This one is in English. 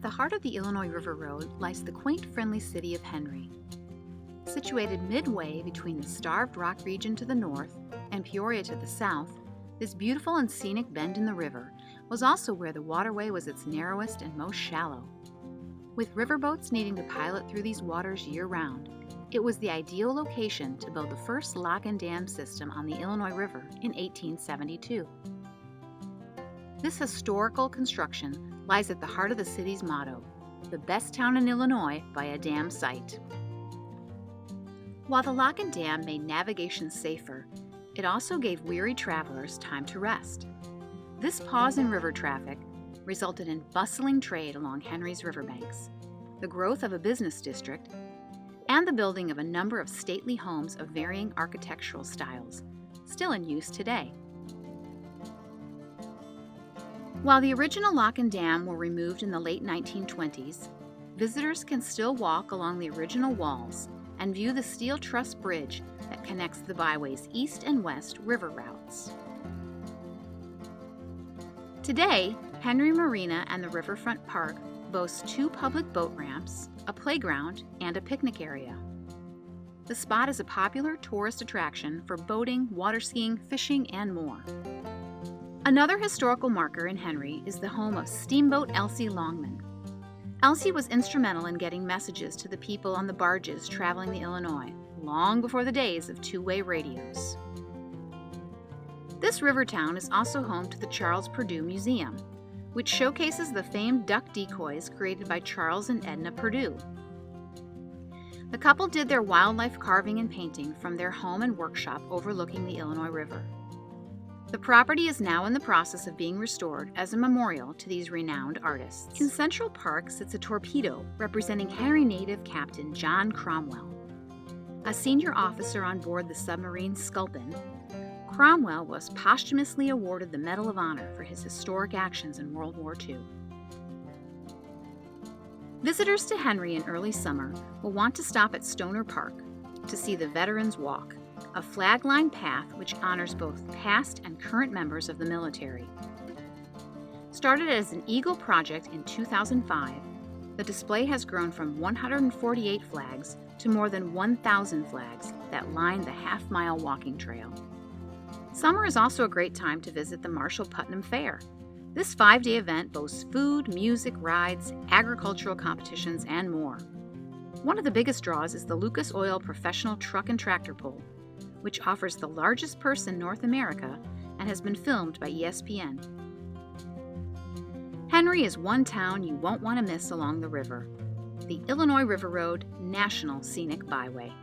At the heart of the Illinois River Road lies the quaint, friendly city of Henry. Situated midway between the Starved Rock region to the north and Peoria to the south, this beautiful and scenic bend in the river was also where the waterway was its narrowest and most shallow. With riverboats needing to pilot through these waters year-round, it was the ideal location to build the first lock and dam system on the Illinois River in 1872. This historical construction lies at the heart of the city's motto, "The best town in Illinois by a dam site." While the lock and dam made navigation safer, it also gave weary travelers time to rest. This pause in river traffic resulted in bustling trade along Henry's riverbanks, the growth of a business district, and the building of a number of stately homes of varying architectural styles, still in use today. While the original lock and dam were removed in the late 1920s, visitors can still walk along the original walls and view the steel truss bridge that connects the Byway's east and west river routes. Today, Henry Marina and the Riverfront Park boast 2 public boat ramps, a playground, and a picnic area. The spot is a popular tourist attraction for boating, water skiing, fishing, and more. Another historical marker in Henry is the home of Steamboat Elsie Longman. Elsie was instrumental in getting messages to the people on the barges traveling the Illinois, long before the days of two-way radios. This river town is also home to the Charles Purdue Museum, which showcases the famed duck decoys created by Charles and Edna Purdue. The couple did their wildlife carving and painting from their home and workshop overlooking the Illinois River. The property is now in the process of being restored as a memorial to these renowned artists. In Central Park sits a torpedo representing Henry native Captain John Cromwell. A senior officer on board the submarine Sculpin, Cromwell was posthumously awarded the Medal of Honor for his historic actions in World War II. Visitors to Henry in early summer will want to stop at Stoner Park to see the Veterans Walk, a flag-lined path which honors both past and current members of the military. Started as an Eagle project in 2005, the display has grown from 148 flags to more than 1,000 flags that line the half-mile walking trail. Summer is also a great time to visit the Marshall Putnam Fair. This 5-day event boasts food, music, rides, agricultural competitions, and more. One of the biggest draws is the Lucas Oil Professional Truck and Tractor Pull, which offers the largest purse in North America and has been filmed by ESPN. Henry is one town you won't want to miss along the river, the Illinois River Road National Scenic Byway.